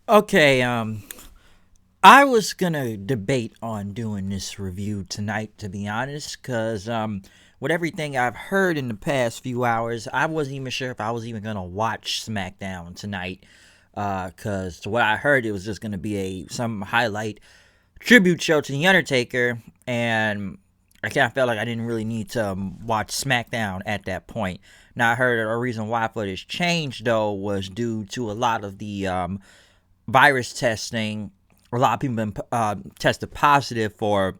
Okay, I was gonna debate on doing this review tonight, to be honest, because with everything I've heard in the past few hours, I wasn't even sure if I was even gonna watch Smackdown tonight. Because to what I heard, it was just gonna be some highlight tribute show to the Undertaker, and I kind of felt like I didn't really need to watch SmackDown at that point. Now I heard a reason why for this change though was due to a lot of the virus testing. A lot of people been tested positive for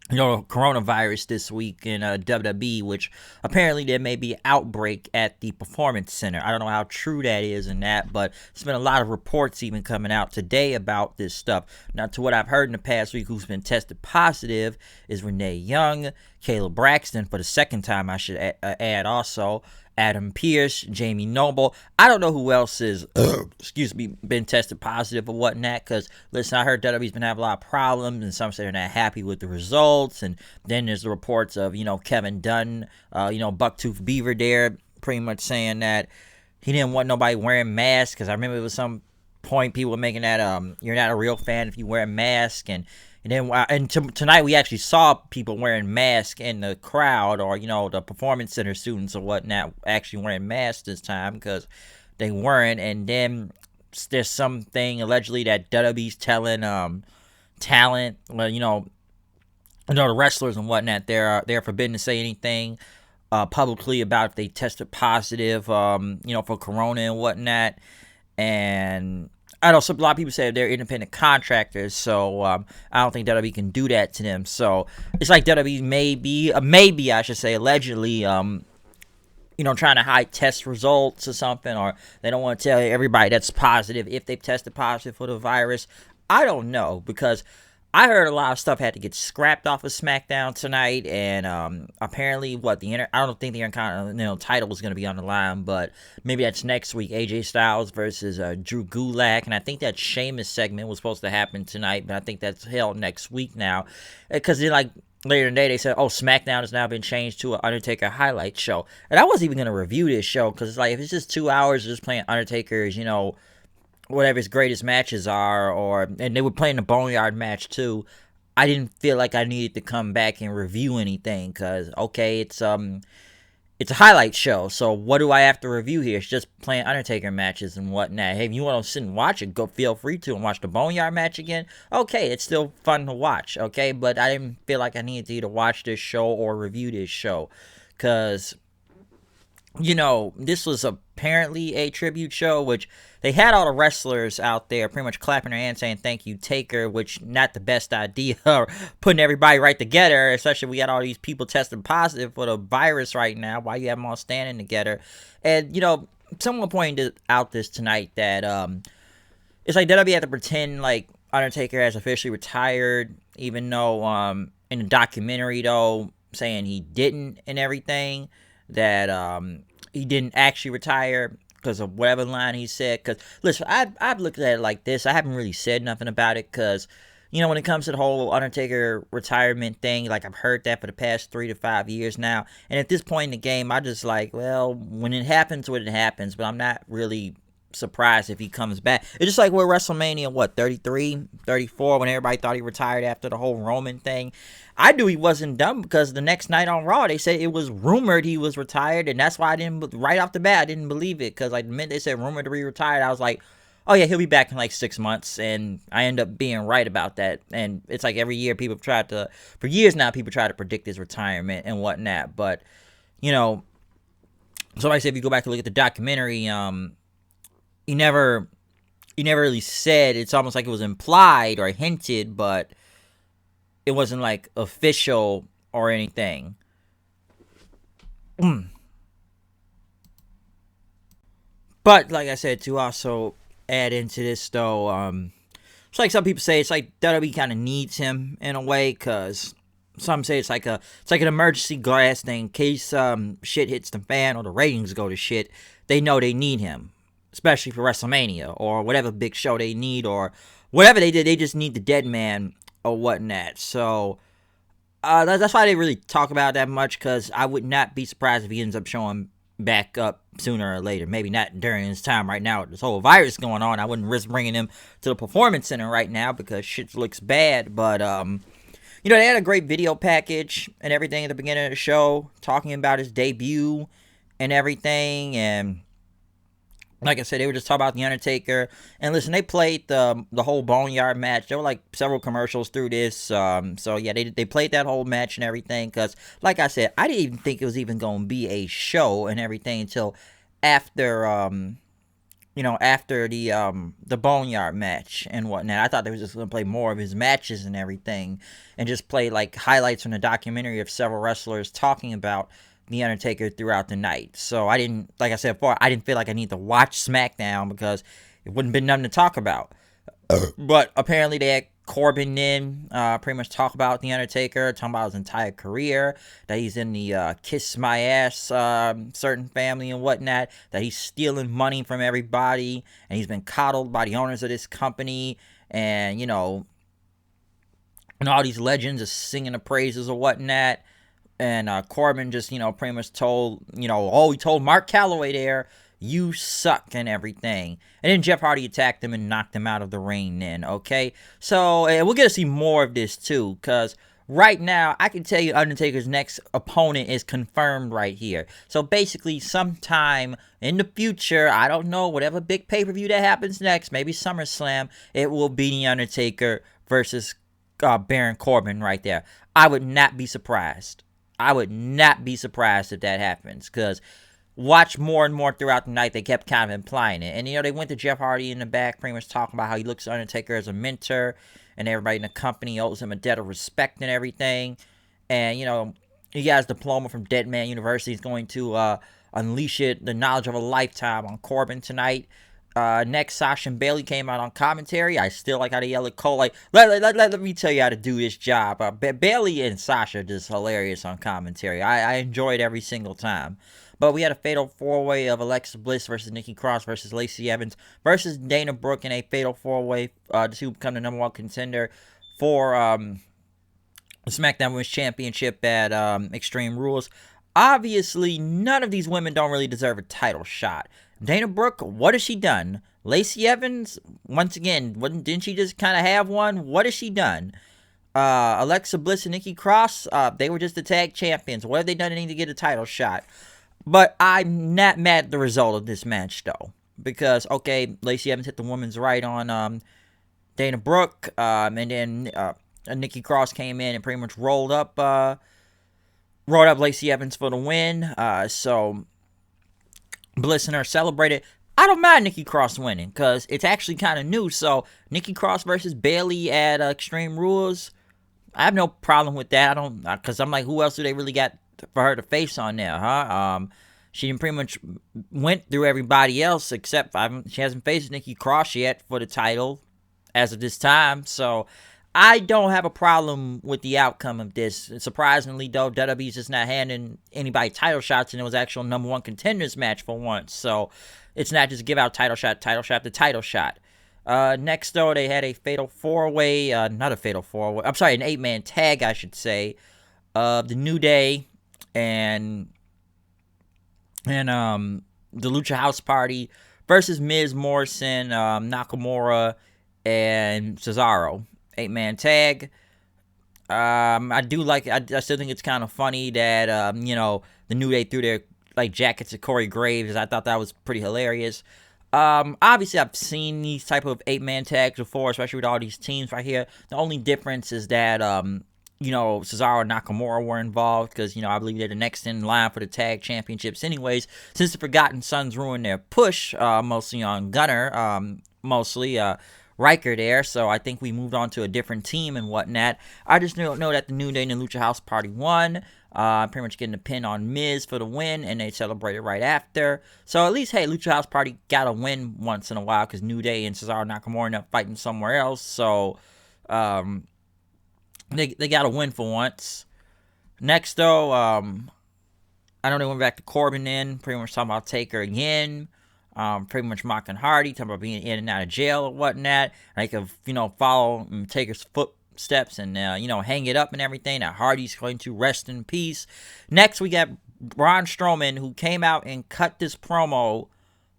coronavirus this week in WWE, which apparently there may be an outbreak at the Performance Center. I don't know how true that is in that, but there's been a lot of reports even coming out today about this stuff. Now, to what I've heard in the past week, who's been tested positive is Renee Young, Kayla Braxton for the second time, I should add also. Adam Pearce, Jamie Noble. I don't know who else is, been tested positive or whatnot. Because listen, I heard WWE's been having a lot of problems, and some say they're not happy with the results. And then there's the reports of Kevin Dunn, Bucktooth Beaver there, pretty much saying that he didn't want nobody wearing masks. Because I remember it was some point people were making that you're not a real fan if you wear a mask. Tonight we actually saw people wearing masks in the crowd, or the performance center students or whatnot actually wearing masks this time because they weren't. And then there's something allegedly that WWE's telling talent, well, the wrestlers and whatnot, they're forbidden to say anything publicly about if they tested positive, for corona and whatnot. And I know a lot of people say they're independent contractors, so I don't think WWE can do that to them. So it's like WWE maybe I should say, allegedly, trying to hide test results or something, or they don't want to tell everybody that's positive if they've tested positive for the virus. I don't know, because I heard a lot of stuff had to get scrapped off of SmackDown tonight, and apparently, I don't think the Intercontinental title was going to be on the line, but maybe that's next week. AJ Styles versus Drew Gulak, and I think that Sheamus segment was supposed to happen tonight, but I think that's held next week now, because then later in the day, they said, SmackDown has now been changed to an Undertaker highlight show. And I wasn't even going to review this show, because it's like, if it's just 2 hours just playing Undertaker's, whatever his greatest matches are, and they were playing the Boneyard match too, I didn't feel like I needed to come back and review anything, because, okay, it's a highlight show, so what do I have to review here? It's just playing Undertaker matches and whatnot. Hey, if you want to sit and watch it, go feel free to, and watch the Boneyard match again. Okay, it's still fun to watch, okay? But I didn't feel like I needed to either watch this show or review this show, because this was apparently a tribute show, which they had all the wrestlers out there pretty much clapping their hands saying thank you, Taker, which not the best idea, putting everybody right together, especially we got all these people testing positive for the virus right now. Why you have them all standing together? And, someone pointed out this tonight that it's like WWE had to pretend like Undertaker has officially retired, even though in the documentary, though, saying he didn't and everything, that he didn't actually retire because of whatever line he said. Because listen, I've looked at it like this. I haven't really said nothing about it, because when it comes to the whole Undertaker retirement thing, like, I've heard that for the past 3 to 5 years now, and at this point in the game, I just like, well, when it happens, when it happens, but I'm not really surprised if he comes back. It's just like with WrestleMania, 33, 34, when everybody thought he retired after the whole Roman thing. I knew he wasn't done, because the next night on Raw, they said it was rumored he was retired, and that's why right off the bat, I didn't believe it, because like the minute they said rumored to be retired, I was like, oh yeah, he'll be back in like 6 months, and I end up being right about that. And it's like every year for years now, people try to predict his retirement and whatnot, but, so like I said, if you go back and look at the documentary, he never really said. It's almost like it was implied or hinted, but it wasn't like official or anything. But like I said, to also add into this though, it's like some people say, it's like WWE kind of needs him in a way, because some say it's like an emergency glass thing in case shit hits the fan or the ratings go to shit. They know they need him, especially for WrestleMania or whatever big show they need, or whatever they did. They just need the dead man or whatnot. So that's why they really talk about it that much, because I would not be surprised if he ends up showing back up sooner or later. Maybe not during this time right now with this whole virus going on. I wouldn't risk bringing him to the Performance Center right now because shit looks bad. But, they had a great video package and everything at the beginning of the show talking about his debut and everything. And like I said, they were just talking about The Undertaker. And listen, they played the whole Boneyard match. There were like several commercials through this. So yeah, they played that whole match and everything. Because like I said, I didn't even think it was even going to be a show and everything until after after the Boneyard match and whatnot. I thought they were just going to play more of his matches and everything. And just play like highlights from the documentary of several wrestlers talking about The Undertaker throughout the night. So I didn't, like I said before, I didn't feel like I need to watch Smackdown because it wouldn't been nothing to talk about. But apparently they had Corbin in, pretty much talk about The Undertaker, talking about his entire career, that he's in the kiss my ass certain family and whatnot, that he's stealing money from everybody, and he's been coddled by the owners of this company, and and all these legends are singing the praises or whatnot. And Corbin just, pretty much told, he told Mark Calloway there, you suck and everything. And then Jeff Hardy attacked him and knocked him out of the ring then, okay? So, we'll get to see more of this too, because right now, I can tell you Undertaker's next opponent is confirmed right here. So, basically, sometime in the future, I don't know, whatever big pay-per-view that happens next, maybe SummerSlam, it will be The Undertaker versus Baron Corbin right there. I would not be surprised. I would not be surprised if that happens, because watch more and more throughout the night, they kept kind of implying it. And, they went to Jeff Hardy in the back, pretty much talking about how he looks at Undertaker as a mentor, and everybody in the company owes him a debt of respect and everything. And, he got his diploma from Dead Man University. He's going to unleash the knowledge of a lifetime on Corbin tonight. Next, Sasha and Bailey came out on commentary. I still like how they yell at Cole, like, let me tell you how to do this job. Bailey and Sasha are just hilarious on commentary. I enjoy it every single time. But we had a fatal four-way of Alexa Bliss versus Nikki Cross versus Lacey Evans versus Dana Brooke in a fatal four-way to see who become the number one contender for the SmackDown Women's Championship at Extreme Rules. Obviously, none of these women don't really deserve a title shot. Dana Brooke, what has she done? Lacey Evans, once again, didn't she just kind of have one? What has she done? Alexa Bliss and Nikki Cross, they were just the tag champions. What have they done to need to get a title shot? But I'm not mad at the result of this match, though. Because, okay, Lacey Evans hit the woman's right on Dana Brooke, and then Nikki Cross came in and pretty much rolled up Lacey Evans for the win. So Bliss and her celebrated. I don't mind Nikki Cross winning because it's actually kind of new. So Nikki Cross versus Bailey at Extreme Rules, I have no problem with that. I don't, because I'm like, who else do they really got for her to face on there, huh? She pretty much went through everybody else except she hasn't faced Nikki Cross yet for the title as of this time. So I don't have a problem with the outcome of this. Surprisingly, though, WWE's just not handing anybody title shots, and it was actual number one contenders match for once. So it's not just give out title shot to title shot. Next, though, they had a fatal four-way, not a fatal four-way, I'm sorry, an 8-man tag, I should say, of the New Day and the Lucha House Party versus Miz, Morrison, Nakamura, and Cesaro. 8-man tag. I do like. I still think it's kind of funny that the New Day threw their jackets at Corey Graves. I thought that was pretty hilarious. Obviously, I've seen these type of 8-man tags before, especially with all these teams right here. The only difference is that Cesaro and Nakamura were involved because I believe they're the next in line for the tag championships. Anyways, since the Forgotten Sons ruined their push, mostly on Gunner, mostly Riker there, so I think we moved on to a different team and whatnot. I just know that the New Day and the Lucha House Party won, pretty much getting a pin on Miz for the win, and they celebrated right after. So at least, hey, Lucha House Party got a win once in a while because New Day and Cesaro and Nakamura end up fighting somewhere else, so they got a win for once. Next, though, I know they went back to Corbin in, pretty much talking about Taker again. Pretty much mocking Hardy, talking about being in and out of jail or whatnot. They could, follow Taker's footsteps and, hang it up and everything. Now Hardy's going to rest in peace. Next, we got Braun Strowman, who came out and cut this promo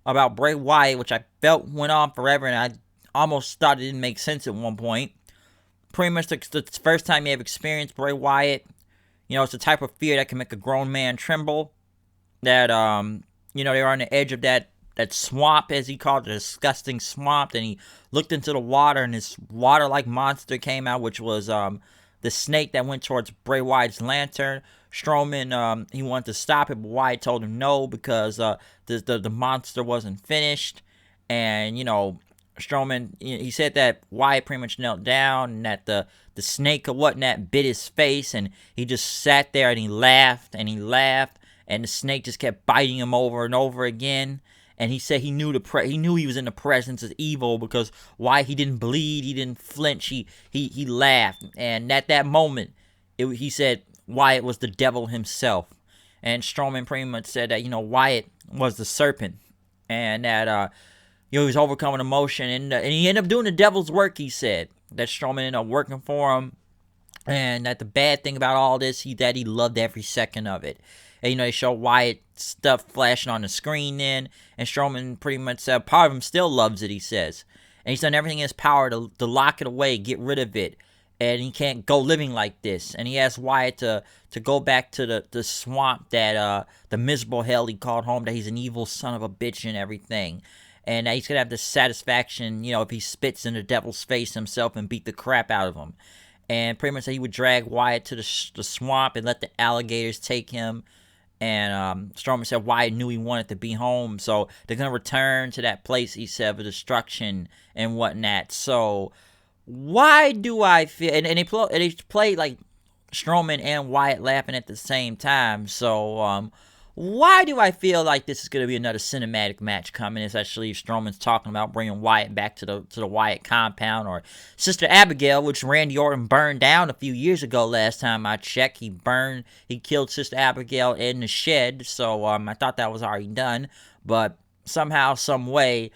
about Bray Wyatt, which I felt went on forever, and I almost thought it didn't make sense at one point. Pretty much the first time you have experienced Bray Wyatt, it's the type of fear that can make a grown man tremble. That they were on the edge of that swamp, as he called it, a disgusting swamp. And he looked into the water, and this water-like monster came out, which was the snake that went towards Bray Wyatt's lantern. Strowman, he wanted to stop it, but Wyatt told him no because the monster wasn't finished. And, Strowman, he said that Wyatt pretty much knelt down and that the snake or whatnot bit his face, and he just sat there and he laughed, and the snake just kept biting him over and over again. And he said he knew he was in the presence of evil because he didn't bleed, he didn't flinch, he laughed. And at that moment, he said Wyatt was the devil himself. And Strowman pretty much said that, Wyatt was the serpent. And that, he was overcoming emotion. And he ended up doing the devil's work, he said. That Strowman ended up working for him. And that the bad thing about all this, that he loved every second of it. And, they show Wyatt stuff flashing on the screen then. And Strowman pretty much said part of him still loves it, he says. And he's done everything in his power to lock it away, get rid of it. And he can't go living like this. And he asked Wyatt to go back to the swamp that the miserable hell he called home, that he's an evil son of a bitch and everything. And he's going to have the satisfaction, if he spits in the devil's face himself and beat the crap out of him. And pretty much said he would drag Wyatt to the swamp and let the alligators take him. And Strowman said Wyatt knew he wanted to be home. So they're going to return to that place, he said, of destruction and whatnot. So why do I feel... And they played like Strowman and Wyatt laughing at the same time. So why do I feel like this is going to be another cinematic match coming? Especially if Strowman's talking about bringing Wyatt back to the Wyatt compound, or Sister Abigail, which Randy Orton burned down a few years ago. Last time I checked, he killed Sister Abigail in the shed. So I thought that was already done, but somehow, some way,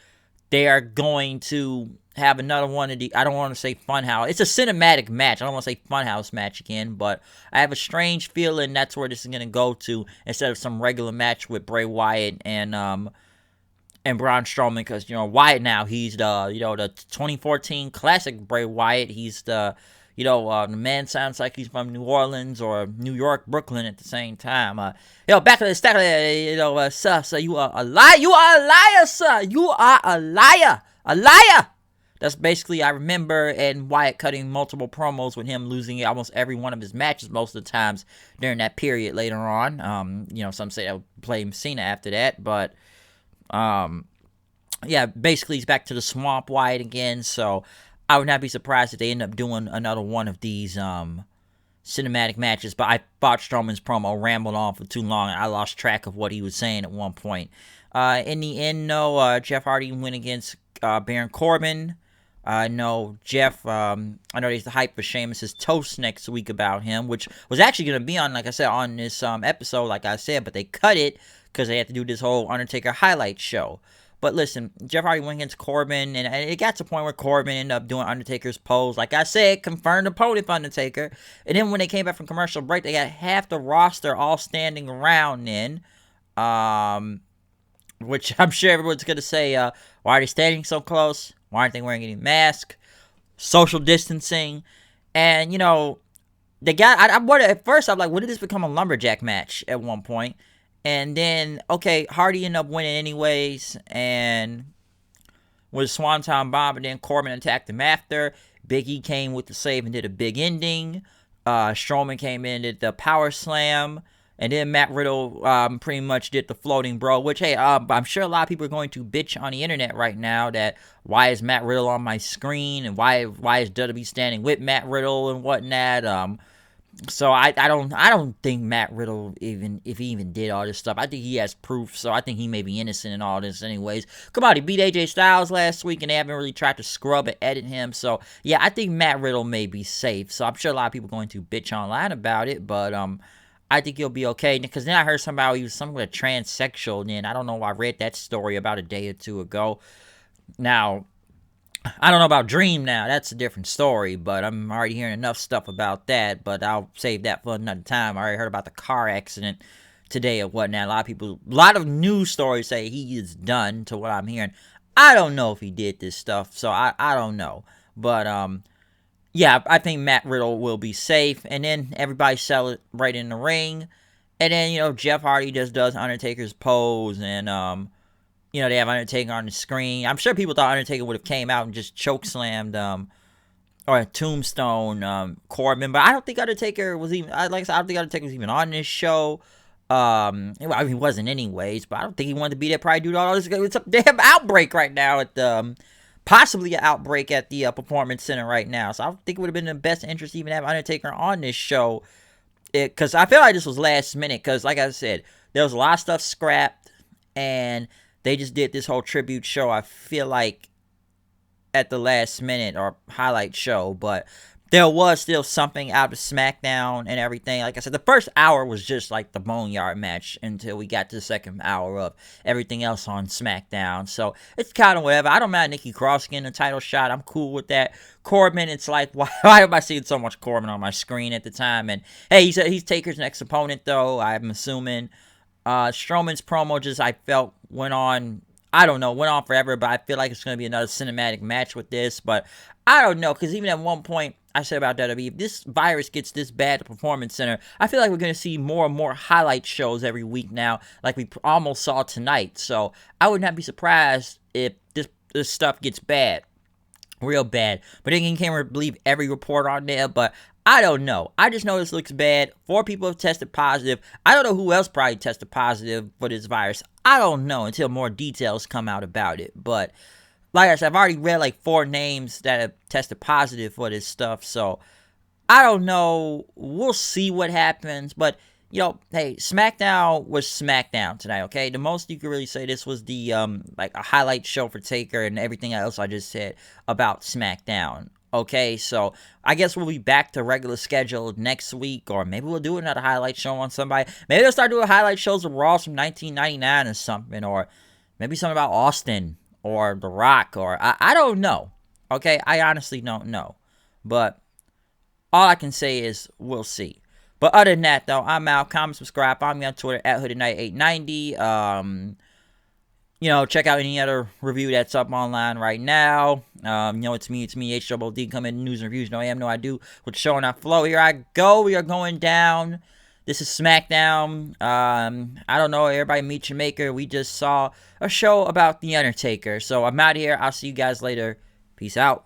they are going to have another one of the, I don't want to say funhouse. It's a cinematic match. I don't want to say funhouse match again, but I have a strange feeling that's where this is going to go to, instead of some regular match with Bray Wyatt and Braun Strowman, because, Wyatt now, he's the 2014 classic Bray Wyatt. He's the man sounds like he's from New Orleans or New York, Brooklyn at the same time. Back to the stack, sir, you are a liar. You are a liar, sir. You are a liar. A liar. That's basically, I remember, and Wyatt cutting multiple promos with him losing almost every one of his matches most of the times during that period later on. Some say I'll blame Cena after that, but, basically he's back to the swamp Wyatt again, so I would not be surprised if they end up doing another one of these, cinematic matches, but I thought Strowman's promo rambled on for too long, and I lost track of what he was saying at one point. In the end, Jeff Hardy went against, Baron Corbin. I know Jeff, I know he's the hype for Sheamus' toast next week about him, which was actually going to be on, like I said, on this episode, like I said, but they cut it because they had to do this whole Undertaker highlight show. But listen, Jeff Hardy went against Corbin, and it got to the point where Corbin ended up doing Undertaker's pose. Like I said, confirmed opponent for Undertaker. And then when they came back from commercial break, they got half the roster all standing around then. Which I'm sure everyone's going to say, why are they standing so close? Why aren't they wearing any mask? Social distancing. And, they got, at first I'm like, when did this become a lumberjack match at one point? And then, okay, Hardy ended up winning anyways, and with Swanton Bomb, and then Corbin attacked him after. Big E came with the save and did a big ending. Strowman came in and did the power slam. And then Matt Riddle pretty much did the floating bro, which, hey, I'm sure a lot of people are going to bitch on the internet right now that why is Matt Riddle on my screen, and why is WWE standing with Matt Riddle and whatnot. So I don't think Matt Riddle, even if he even did all this stuff, I think he has proof, so I think he may be innocent in all this anyways. Come on, he beat AJ Styles last week, and they haven't really tried to scrub and edit him, so yeah, I think Matt Riddle may be safe. So I'm sure a lot of people are going to bitch online about it, but I think he'll be okay, because then I heard somehow he was some kind of transsexual, and then I don't know, I read that story about a day or two ago. Now, I don't know about Dream now, that's a different story, but I'm already hearing enough stuff about that, but I'll save that for another time. I already heard about the car accident today or whatnot. A lot of news stories say he is done. To what I'm hearing, I don't know if he did this stuff, so I don't know. But yeah, I think Matt Riddle will be safe, and then everybody sell it right in the ring, and then Jeff Hardy just does Undertaker's pose, and they have Undertaker on the screen. I'm sure people thought Undertaker would have came out and just chokeslammed or tombstone Corbin, but I don't think Undertaker was even. Like I said, I don't think Undertaker was even on this show. He wasn't anyways, but I don't think he wanted to be there. Probably do all this. It's a damn outbreak right now at the possibly an outbreak at the Performance Center right now. So I think it would have been in the best interest to even have Undertaker on this show, because I feel like this was last minute. Because like I said, there was a lot of stuff scrapped, and they just did this whole tribute show. I feel like at the last minute or highlight show, but there was still something out of Smackdown and everything. Like I said, the first hour was just like the Boneyard match until we got to the second hour of everything else on Smackdown. So it's kind of whatever. I don't mind Nikki Cross getting a title shot. I'm cool with that. Corbin, it's like, why am I seeing so much Corbin on my screen at the time? And hey, he's Taker's next opponent, though, I'm assuming. Strowman's promo just, I felt, went on forever, but I feel like it's going to be another cinematic match with this. But I don't know, because even at one point, I said about WWE, if this virus gets this bad at the Performance Center, I feel like we're going to see more and more highlight shows every week now, like we almost saw tonight. So I would not be surprised if this stuff gets bad, real bad. But then you can't believe every report on there, but I don't know. I just know this looks bad. 4 people have tested positive. I don't know who else probably tested positive for this virus. I don't know until more details come out about it. But like I said, I've already read like 4 names that have tested positive for this stuff. So I don't know. We'll see what happens. But, hey, SmackDown was SmackDown tonight, okay? The most you could really say, this was the like a highlight show for Taker and everything else I just said about SmackDown. Okay, so I guess we'll be back to regular schedule next week, or maybe we'll do another highlight show on somebody. Maybe they'll start doing highlight shows of Raw from 1999 or something, or maybe something about Austin or The Rock, or I don't know. Okay, I honestly don't know. But all I can say is we'll see. But other than that, though, I'm out. Comment, subscribe. Follow me on Twitter at HoodedKnight890. Check out any other review that's up online right now. It's me, H-O-O-D, coming in news and reviews. No, I am, no, I do. With the show and I flow. Here I go. We are going down. This is SmackDown. I don't know. Everybody meet your maker. We just saw a show about The Undertaker. So I'm out here. I'll see you guys later. Peace out.